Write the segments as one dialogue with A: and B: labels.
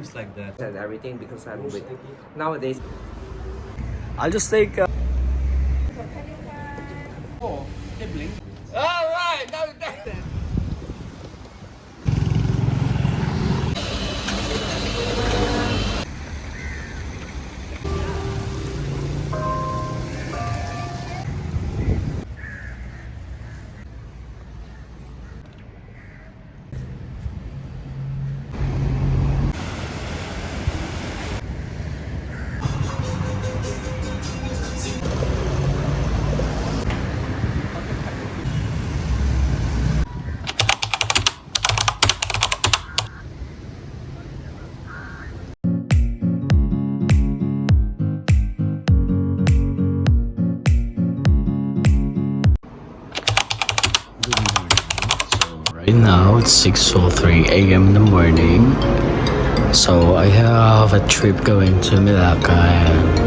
A: seems like that.
B: And everything because I'm with nowadays.
A: I'll just take. Right now it's 6:03 a.m. in the morning, so I have a trip going to Melaka and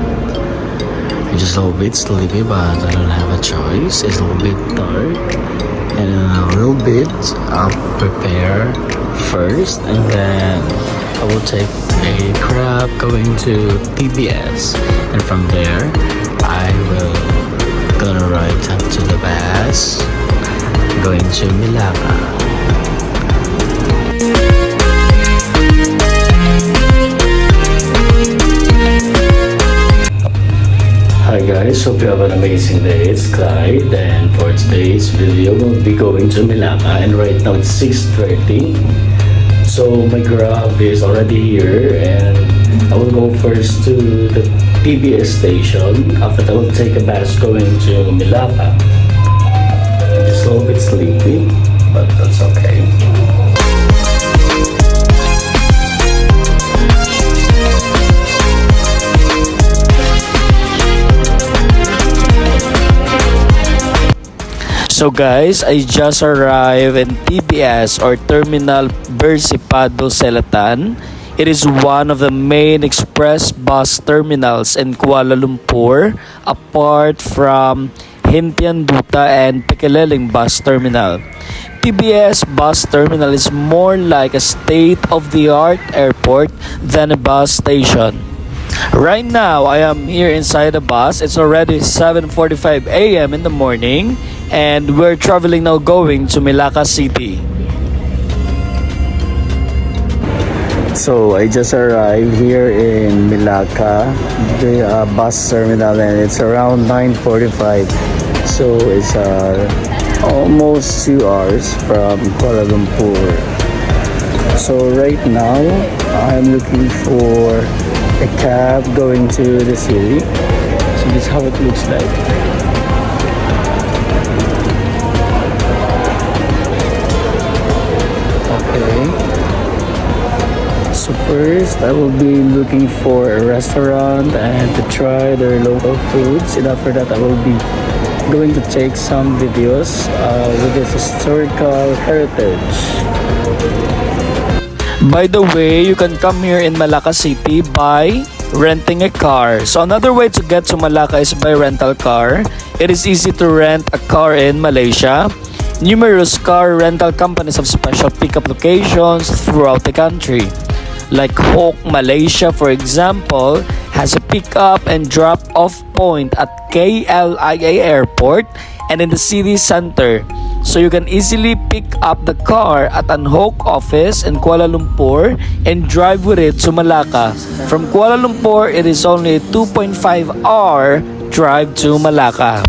A: I'm just a little bit sleepy, but I don't have a choice. It's a little bit dark and in a little bit I'll prepare first and then I will take a cab going to PBS, and from there I will gonna ride to the bus going to Melaka. Hi guys, hope you have an amazing day. It's Klyde, and for today's video we'll be going to Melaka, and right now it's 6:30. So my Grab is already here and I will go first to the PBS station. After that I will take a bus going to Melaka. I'm just a little bit sleepy, but that's okay. So guys, I just arrived in PBS or Terminal Bersipado Selatan. It is one of the main express bus terminals in Kuala Lumpur, apart from Hintianduta and Pekeleleng bus terminal. PBS bus terminal is more like a state-of-the-art airport than a bus station. Right now, I am here inside the bus. It's already 7:45 a.m. in the morning and we're traveling now going to Malacca City. So I just arrived here in Melaka, the bus terminal, and it's around 9:45. So it's almost 2 hours from Kuala Lumpur. So right now, I'm looking for a cab going to the city. So this is how it looks like. Okay. So first, I will be looking for a restaurant and to try their local foods. And after that, I will be going to take some videos with this historical heritage. By the way, you can come here in Malacca City by renting a car. So another way to get to Malacca is by rental car. It is easy to rent a car in Malaysia. Numerous car rental companies have special pickup locations throughout the country. Like Hawk Malaysia, for example, has a pickup and drop-off point at KLIA Airport and in the city center. So you can easily pick up the car at an Hawk office in Kuala Lumpur and drive with it to Malacca. From Kuala Lumpur, it is only a 2.5-hour drive to Malacca.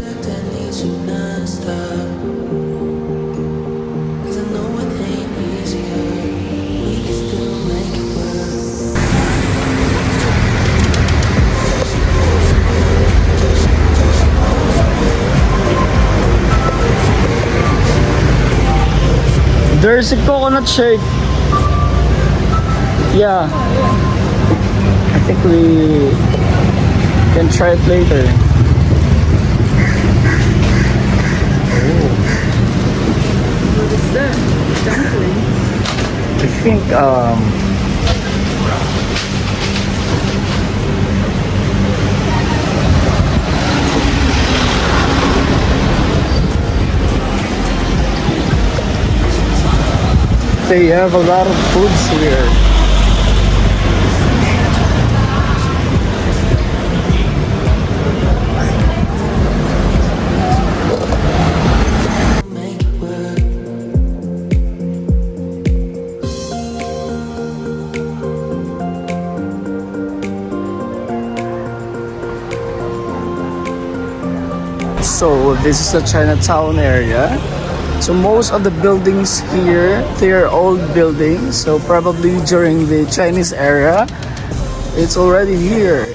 A: There's a coconut shake. Yeah. I think we can try it later. Oh. What is that? Dumpling? I think they have a lot of foods here. So this is the Chinatown area. So most of the buildings here, they are old buildings. So probably during the Chinese era, it's already here.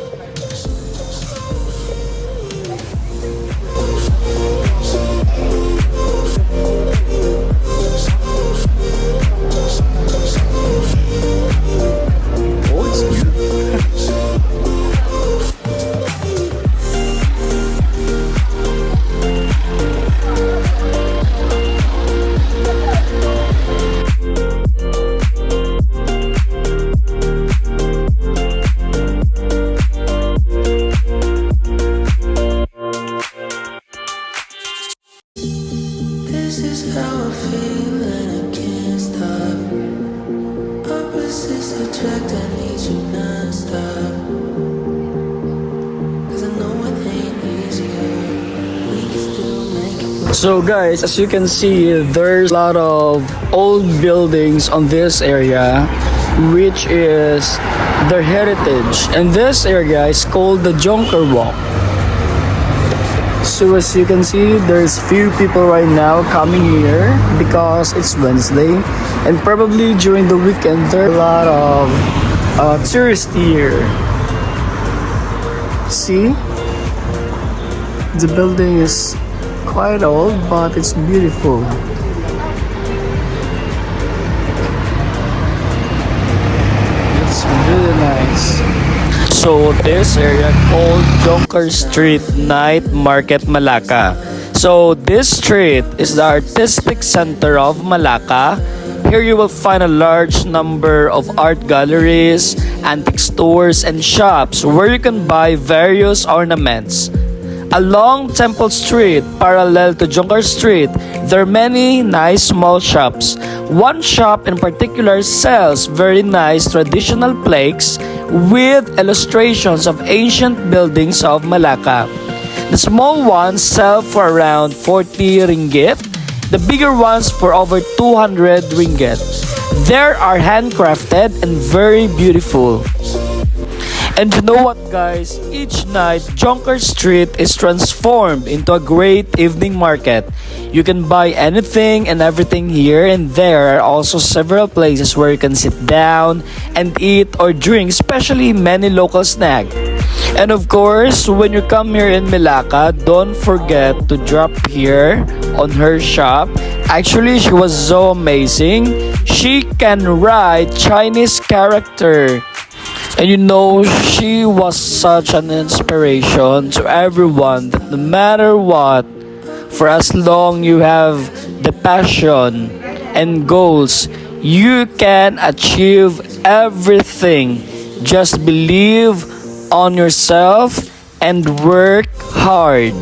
C: This is how I feel and I can't stop. Opposites attract, I need you non-stop. Cause I know it ain't easier. We can still make it work.
A: So guys, as you can see, there's a lot of old buildings on this area, which is their heritage. And this area is called the Jonker Walk. So as you can see, there's few people right now coming here because it's Wednesday, and probably during the weekend there are a lot of tourists here. See, the building is quite old, but it's beautiful. It's really nice. So this area called Jonker Street Night Market Malacca. So this street is the artistic center of Malacca. Here you will find a large number of art galleries, antique stores, and shops where you can buy various ornaments. Along Temple Street, parallel to Jonker Street, there are many nice small shops. One shop in particular sells very nice traditional plaques with illustrations of ancient buildings of Malacca. The small ones sell for around 40 ringgit, the bigger ones for over 200 ringgit. They are handcrafted and very beautiful. And you know what guys, each night Jonker Street is transformed into a great evening market. You can buy anything and everything here, and there are also several places where you can sit down and eat or drink, especially many local snacks. And of course, when you come here in Melaka, don't forget to drop here on her shop. Actually, she was so amazing. She can write Chinese character. And you know, she was such an inspiration to everyone that no matter what, for as long you have the passion and goals, you can achieve everything. Just believe on yourself and work hard.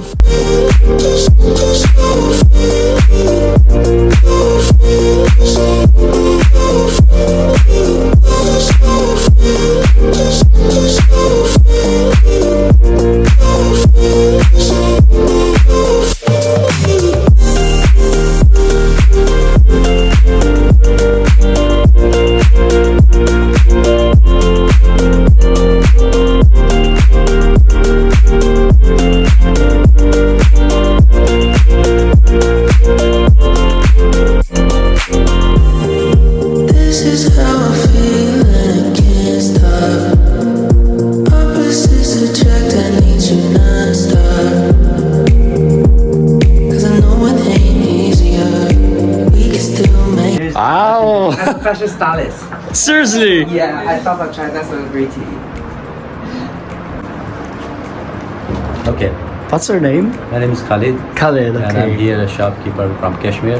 A: Wow!
B: I'm a fashion stylist.
A: Seriously?
B: Yeah, I start from China celebrity.
D: Okay,
A: What's her name?
D: my name is Khalid,
A: Khalid,
D: and I'm
A: okay.
D: here a shopkeeper from Kashmir.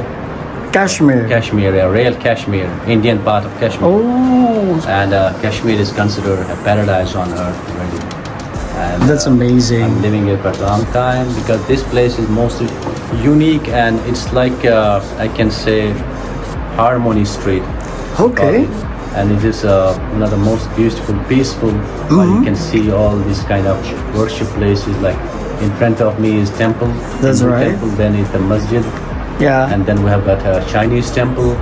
A: Kashmir.
D: Kashmir, a real Kashmir, Indian part of Kashmir.
A: Oh,
D: And Kashmir is considered a paradise on earth already. And,
A: that's amazing.
D: I'm living here for a long time because this place is mostly unique, and it's like I can say Harmony Street.
A: Okay.
D: And it is one of the most beautiful, peaceful. You can see all these kind of worship places. Like in front of me is temple.
A: That's
D: Hindu
A: right.
D: Temple, then is the masjid,
A: Yeah.
D: and then we have got a Chinese temple.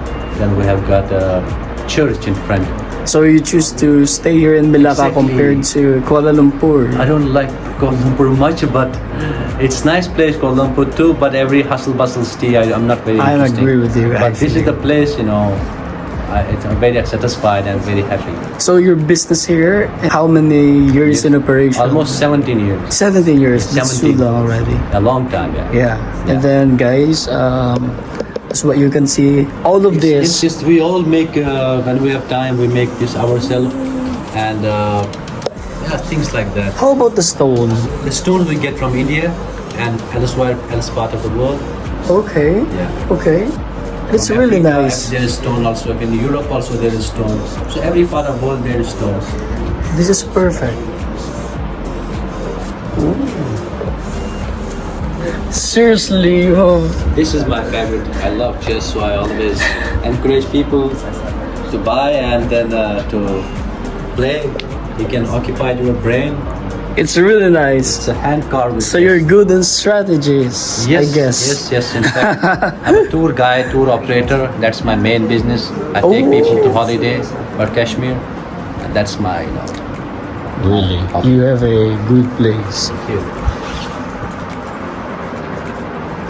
D: Then we have got a church in front.
A: So you choose to stay here in Malacca
D: Exactly.
A: compared to Kuala Lumpur.
D: I don't like Kuala Lumpur much, but it's nice place Kuala Lumpur too. But every hustle bustle city, I'm not very.
A: I
D: interested.
A: agree with you,
D: But this is
A: actually.
D: the place, you know. I'm very satisfied and very happy.
A: So your business here, how many years in operation?
D: Almost 17 years.
A: 17 years. That's too
D: 17.
A: long already.
D: A long time, yeah.
A: Yeah. And then guys, that's what you can see. All of
D: It's
A: this.
D: just we all make when we have time, we make this ourselves, and yeah, things like that.
A: How about the stone?
D: The stone we get from India and elsewhere, else part of the world.
A: Okay.
D: Yeah.
A: Okay. It's
D: From
A: really
D: Africa,
A: nice.
D: There is stone also. In Europe also there is stone. So every part of the world there is stone.
A: This is perfect. Seriously, you have
D: This is my favorite. I love chess, so I always encourage people to buy and then to play. You can occupy your brain.
A: it's really nice.
D: It's a hand carved.
A: So you're good in strategies,
D: Yes,
A: I guess.
D: yes. In fact, I'm a tour guide, tour operator. That's my main business. I take
A: Oh.
D: people to holiday or Kashmir, and that's my,
A: Really?
D: hobby.
A: You have a good place.
D: Thank you.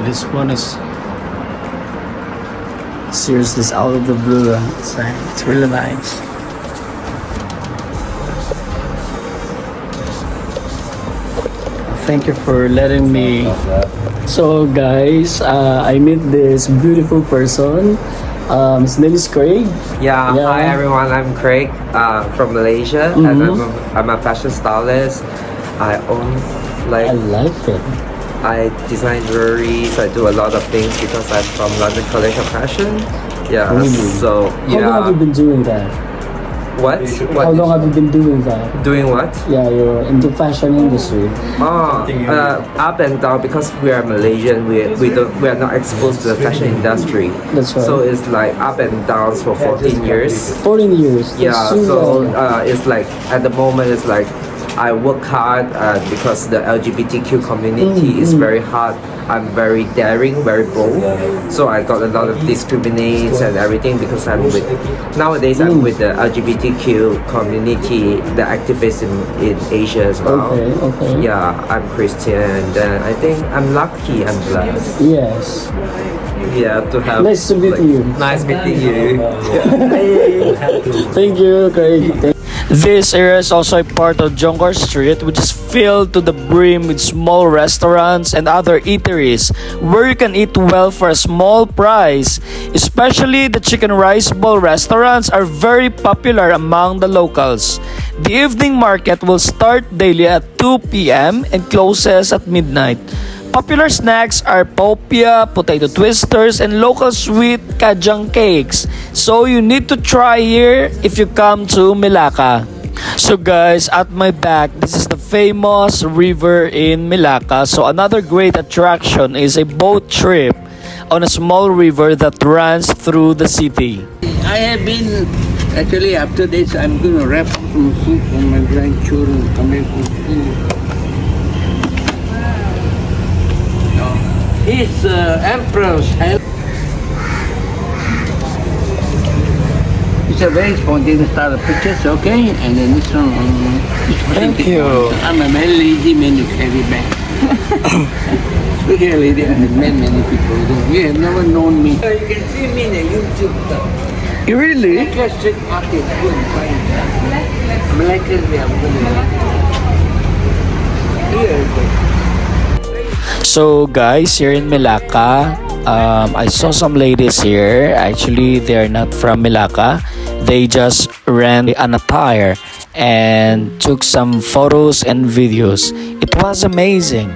A: This one is seriously it's out of the blue. It's really nice. Thank you for letting me. So guys, I meet this beautiful person. His name is Craig.
B: Yeah,
A: Yeah.
B: hi everyone, I'm Craig from Malaysia, and I'm a fashion stylist. I own, like,
A: I like it.
B: I design jewelries, I do a lot of things because I'm from London College of Fashion. Yeah,
A: Really?
B: so,
A: How long have you
B: yeah.
A: been doing that?
B: What?
A: How long have you been doing that?
B: Doing what?
A: Yeah, you're into fashion industry.
B: Up and down because we are Malaysian. We are not exposed to the fashion industry.
A: That's right.
B: So it's like up and downs for 14 years.
A: 14 years.
B: Yeah.
A: That's too
B: So
A: long.
B: it's like at the moment it's like I work hard because the LGBTQ community is very hard. I'm very daring, very bold. So I got a lot of discriminates and everything because I'm with nowadays I'm with the LGBTQ community, the activists in Asia as well.
A: Okay.
B: Yeah, I'm Christian, and I think I'm lucky. I'm blessed.
A: Yes.
B: Yeah, to have.
A: Nice to meet you.
B: Nice meeting you.
A: Thank you, Craig. This area is also a part of Jonker Street, which is filled to the brim with small restaurants and other eateries where you can eat well for a small price. Especially the chicken rice bowl restaurants are very popular among the locals. The evening market will start daily at 2 p.m. and closes at midnight. Popular snacks are popia, potato twisters, and local sweet kajang cakes. So you need to try here if you come to Melaka. So guys, at my back, this is the famous river in Melaka. So another great attraction is a boat trip on a small river that runs through the city.
E: I have been, actually after this I'm going to wrap some food for my grandchildren coming from school. His Emperor's head. It's a very spontaneous style of pictures, okay? And then this one,
A: Thank you.
E: I'm a very lazy man to carry back. Look here, lady, I have met many people. You have never known me. You can see me in the YouTube.
A: Really?
E: Malacca street market, go and find it. Malacca, we are going to here.
A: So guys, here in Melaka, I saw some ladies here. Actually, they're not from Melaka. They just rent an attire and took some photos and videos. It was amazing.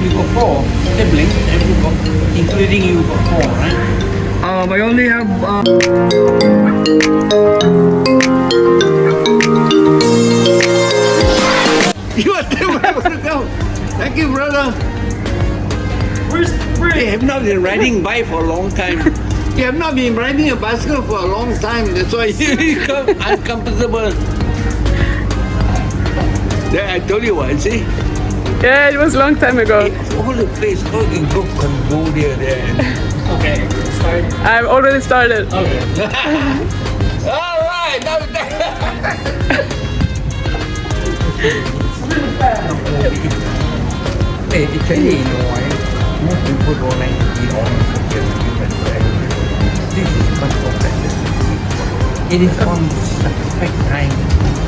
E: You got 4 siblings, including you got 4, right?
A: I only have
E: You are the way to go. Thank you, brother. You have not been riding bike for a long time. You have not been riding a bicycle for a long time. That's why you become uncomfortable. There, I told you what, see?
F: Yeah, it was a long time ago.
E: All the place, all the group can go there.
B: Okay, start.
F: I've already started.
E: All right, now Actually, you know why? Most people don't like to eat all the different varieties. This is much more better. It is on the perfect time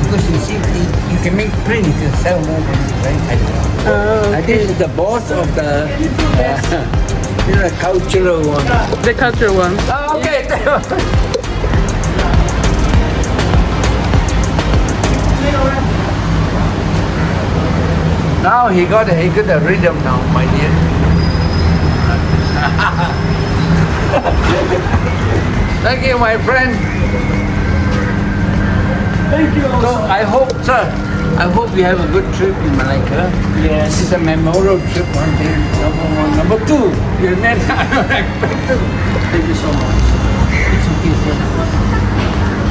E: because you see, you can make print, you can sell more than right? This is the boss of the cultural one.
F: The culture one.
E: Oh, okay. Now he got the rhythm now, my dear. Thank you, my friend.
A: Thank you.
E: So I hope, sir, I hope you have a good trip in Malacca.
A: Yes.
E: This is a memorable trip, one thing. Number one. Number two, you never expected. Thank you so much. It's okay, sir.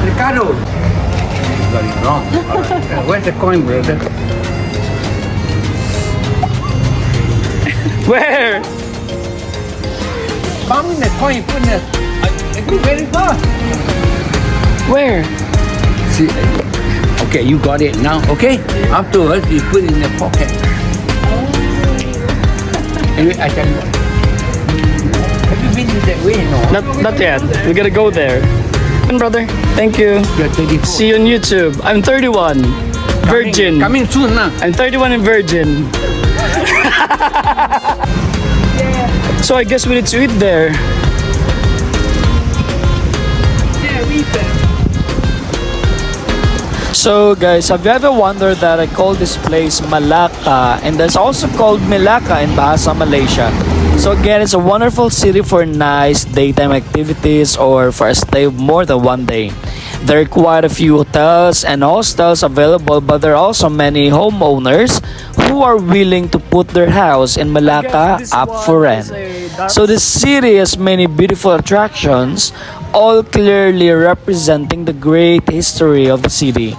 E: Ricardo. You got it wrong. All right. Where's the coin, brother?
A: Where?
E: Come in the coin, put in the... I go very fast.
A: Where?
E: See, okay, you got it now, okay? Afterwards, you put it in the pocket. Anyway, I tell you. Have you been to that way? No.
A: Not yet. We gotta go there. Brother, thank you.
E: You're 34.
A: See you on YouTube. I'm 31. Virgin.
E: Coming soon now.
A: I'm 31 and virgin. So I guess we need to eat there. So guys, have you ever wondered that I call this place Malacca, and that's also called Melaka in Bahasa Malaysia. So again, it's a wonderful city for nice daytime activities or for a stay of more than one day. There are quite a few hotels and hostels available, but there are also many homeowners who are willing to put their house in Malacca up for rent. So the city has many beautiful attractions, all clearly representing the great history of the city.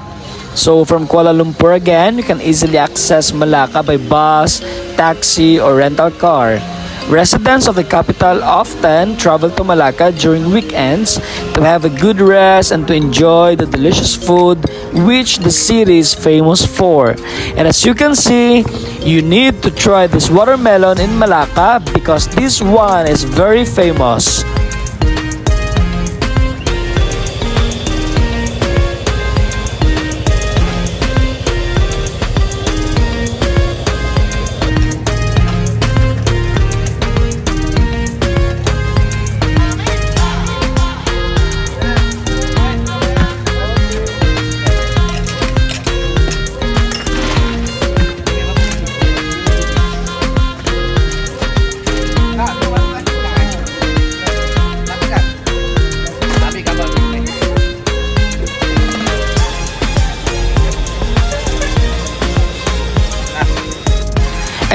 A: So from Kuala Lumpur again, you can easily access Malacca by bus, taxi, or rental car. Residents of the capital often travel to Malacca during weekends to have a good rest and to enjoy the delicious food which the city is famous for. And as you can see, you need to try this watermelon in Malacca because this one is very famous.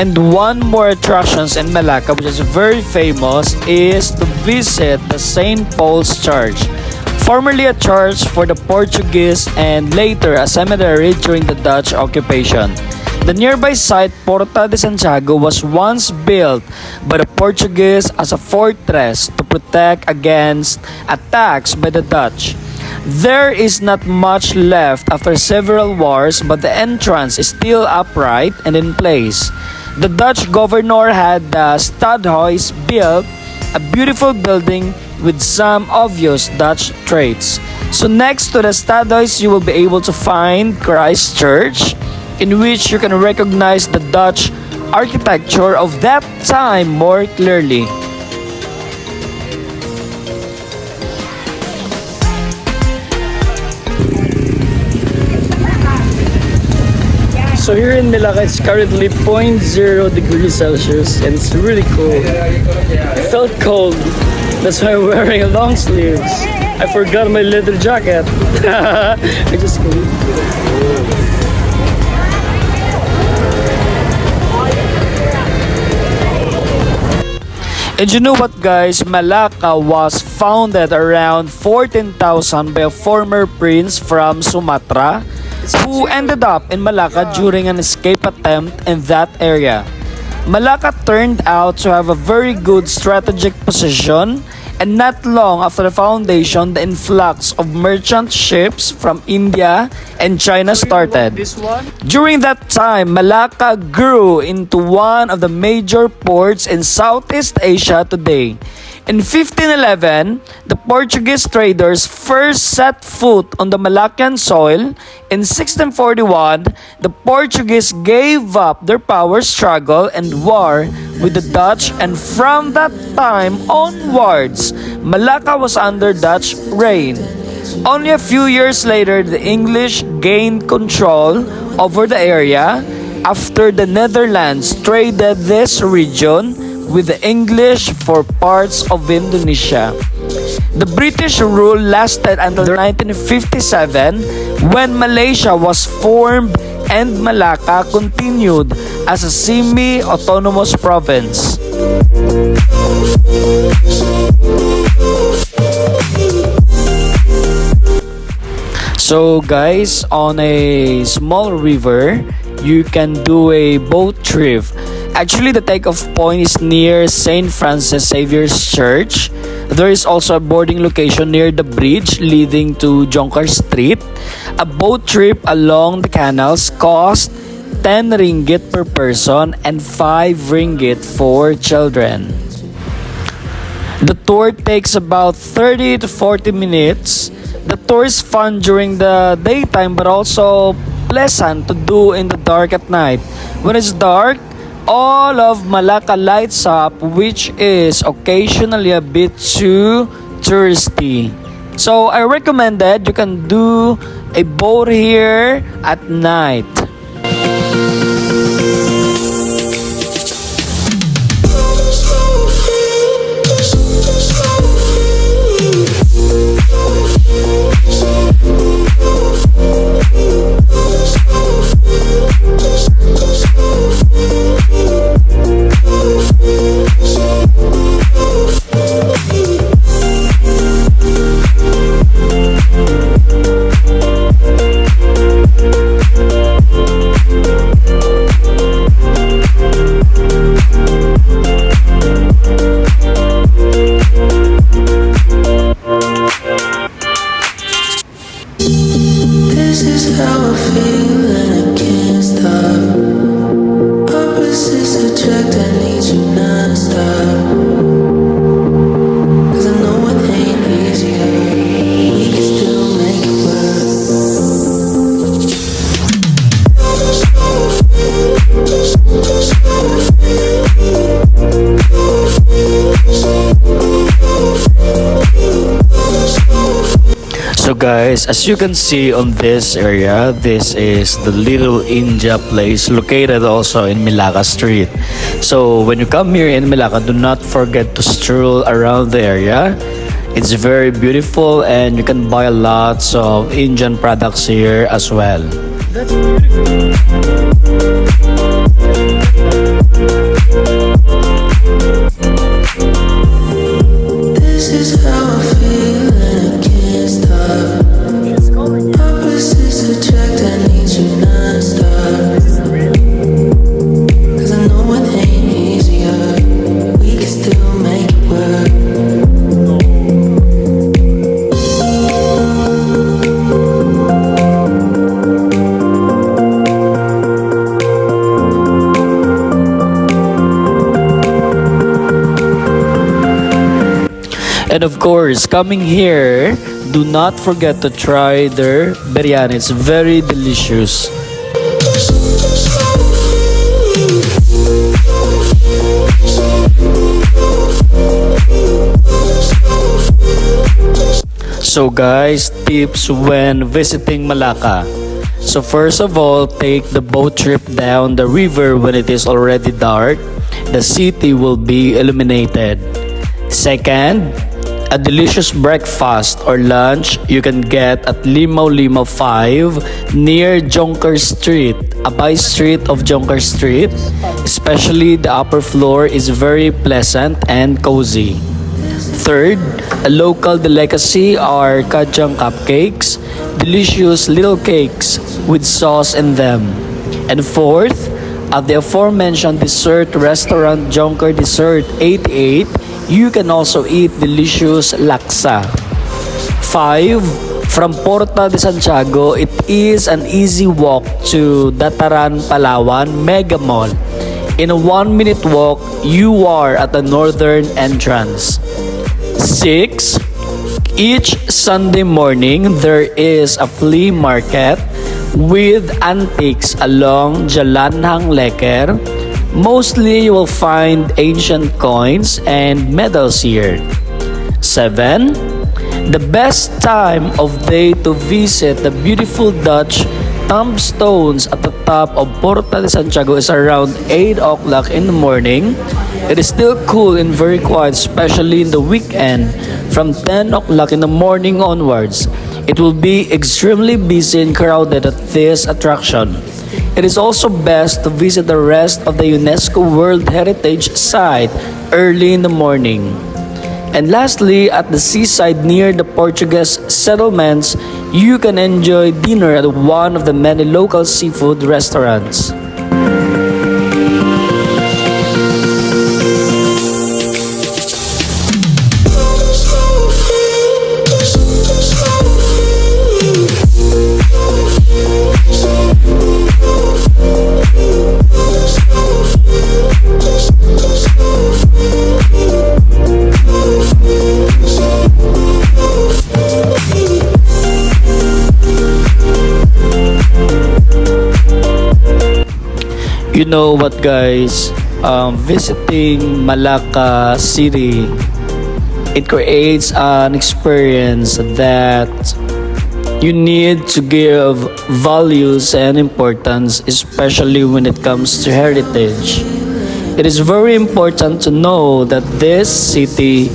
A: And one more attractions in Malacca which is very famous is to visit the St. Paul's Church. Formerly a church for the Portuguese and later a cemetery during the Dutch occupation. The nearby site Porta de Santiago was once built by the Portuguese as a fortress to protect against attacks by the Dutch. There is not much left after several wars, but the entrance is still upright and in place. The Dutch governor had the Stadhuis built, a beautiful building with some obvious Dutch traits. So next to the Stadhuis, you will be able to find Christ Church, in which you can recognize the Dutch architecture of that time more clearly. So here in Melaka, it's currently 0.0 degrees Celsius and it's really cold. I felt cold, that's why I'm wearing a long sleeves. I forgot my leather jacket. I just And you know what guys, Malacca was founded around 14,000 by a former prince from Sumatra who ended up in Malacca during an escape attempt in that area. Malacca turned out to have a very good strategic position And not long after the foundation, the influx of merchant ships from India and China started. During that time, Malacca grew into one of the major ports in Southeast Asia today. In 1511, the Portuguese traders first set foot on the Malaccan soil. In 1641, the Portuguese gave up their power struggle and war with the Dutch, and from that time onwards, Malacca was under Dutch reign. Only a few years later, the English gained control over the area after the Netherlands traded this region with the English for parts of Indonesia. The British rule lasted until 1957 when Malaysia was formed and Malacca continued as a semi-autonomous province. So guys, on a small river, you can do a boat trip. Actually, the takeoff point is near St. Francis Xavier's Church. There is also a boarding location near the bridge leading to Jonker Street. A boat trip along the canals cost 10 ringgit per person and 5 ringgit for children. The tour takes about 30 to 40 minutes. The tour is fun during the daytime but also pleasant to do in the dark at night. When it's dark, all of Malacca lights up, which is occasionally a bit too touristy. So I recommend that you can do a boat here at night.
C: This is how I feel and I can't stop. Opposites attract, I need you non-stop. 'Cause I know it ain't easy, we can still make it work.
A: So guys, as you can see on this area, this is the Little India place located also in Melaka Street. So when you come here in Melaka, do not forget to stroll around the area. It's very beautiful and you can buy lots of Indian products here as well. That's beautiful.
C: This is how I feel and I can't stop. Opposites attract, I need you non-stop. 'Cause I know it ain't easier, we can still make it work.
A: And of course, coming here, do not forget to try their biryani. It's very delicious. So guys, tips when visiting Malacca. So first of all, take the boat trip down the river when it is already dark. The city will be illuminated. Second, a delicious breakfast or lunch you can get at Limaw 5 near Jonker Street, a by street of Jonker Street. Especially the upper floor is very pleasant and cozy. Third, a local delicacy are kajang cupcakes, delicious little cakes with sauce in them. And fourth, at the aforementioned dessert restaurant Jonker Dessert 88, you can also eat delicious laksa. 5. From Porta de Santiago, it is an easy walk to Dataran, Palawan Mega Mall. In a 1-minute walk, you are at the northern entrance. 6. Each Sunday morning, there is a flea market with antiques along Jalan Hang Leker. Mostly, you will find ancient coins and medals here. 7. The best time of day to visit the beautiful Dutch tombstones at the top of Porta de Santiago is around 8 o'clock in the morning. It is still cool and very quiet, especially in the weekend from 10 o'clock in the morning onwards. It will be extremely busy and crowded at this attraction. It is also best to visit the rest of the UNESCO World Heritage Site early in the morning. And lastly, at the seaside near the Portuguese settlements, you can enjoy dinner at one of the many local seafood restaurants. You know what, guys, visiting Malacca City, it creates an experience that you need to give values and importance, especially when it comes to heritage. It is very important to know that this city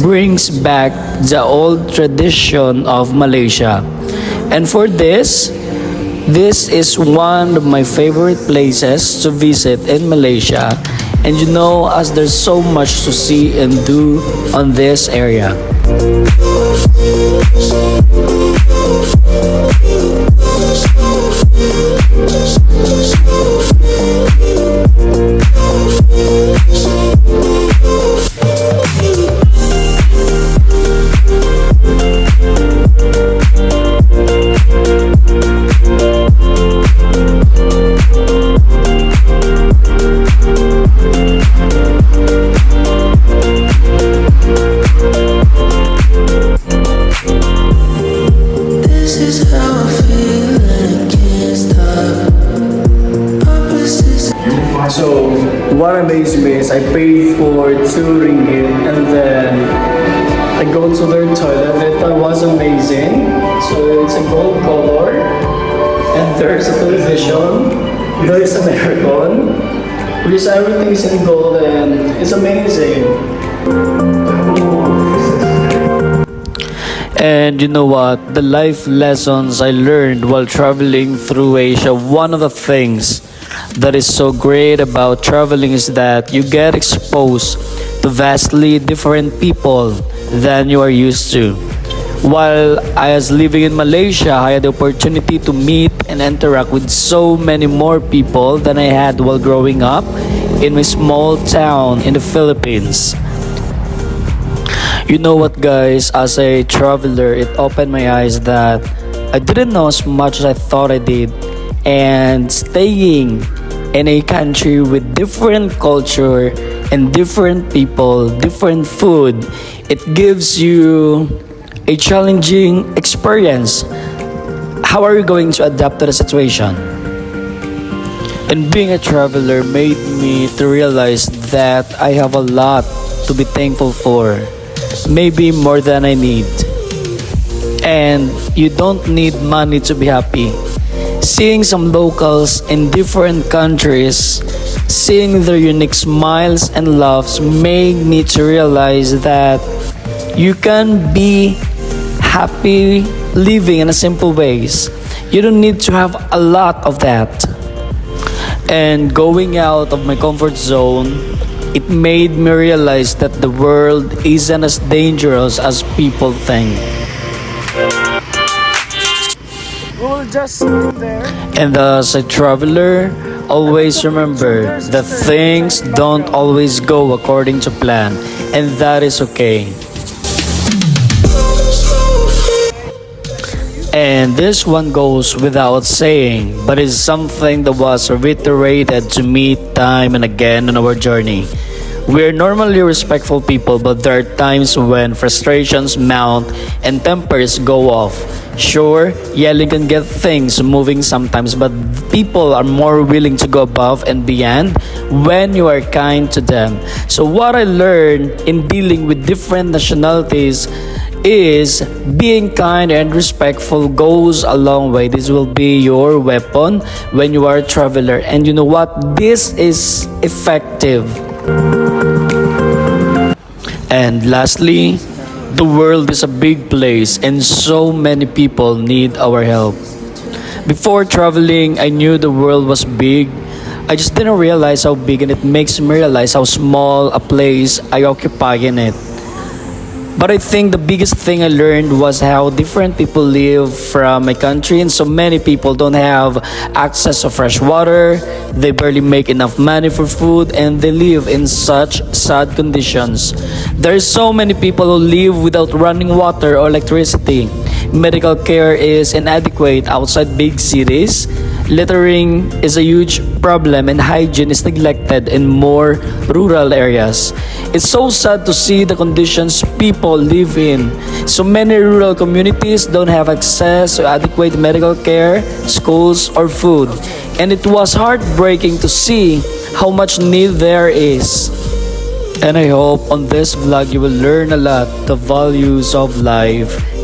A: brings back the old tradition of Malaysia. And for this is one of my favorite places to visit in Malaysia. And you know, as there's so much to see and do on this area.
C: This is how I feel and I can't stop. Opposites.
A: So what amazed me is I paid for 2 ringgit and then I go to their toilet. It was amazing. So it's a gold color and there's a television, there's an aircon, which everything is in gold and it's amazing. And you know what? The life lessons I learned while traveling through Asia, one of the things that is so great about traveling is that you get exposed to vastly different people than you are used to. While I was living in Malaysia, I had the opportunity to meet and interact with so many more people than I had while growing up in my small town in the Philippines. You know what, guys, as a traveler, it opened my eyes that I didn't know as much as I thought I did. And staying in a country with different culture and different people, different food, it gives you a challenging experience. How are you going to adapt to the situation? And being a traveler made me to realize that I have a lot to be thankful for. Maybe more than I need. And you don't need money to be happy. Seeing some locals in different countries, seeing their unique smiles and laughs made me to realize that you can be happy living in a simple ways. You don't need to have a lot of that. And going out of my comfort zone, it made me realize that the world isn't as dangerous as people think. We'll just sit there. And as a traveler, always remember that things don't always go according to plan, and that is okay. And this one goes without saying, but is something that was reiterated to me time and again on our journey. We're normally respectful people, but there are times when frustrations mount and tempers go off. Sure, yelling can get things moving sometimes, but people are more willing to go above and beyond when you are kind to them. So what I learned in dealing with different nationalities is being kind and respectful goes a long way. This will be your weapon when you are a traveler. And you know what? This is effective. And lastly, the world is a big place and so many people need our help. Before traveling, I knew the world was big. I just didn't realize how big, and it makes me realize how small a place I occupy in it. But I think the biggest thing I learned was how different people live from my country, and so many people don't have access to fresh water, they barely make enough money for food, and they live in such sad conditions. There are so many people who live without running water or electricity. Medical care is inadequate outside big cities. Littering is a huge problem, and hygiene is neglected in more rural areas. It's so sad to see the conditions people live in. So many rural communities don't have access to adequate medical care, schools, or food. And it was heartbreaking to see how much need there is. And I hope on this vlog you will learn a lot the values of life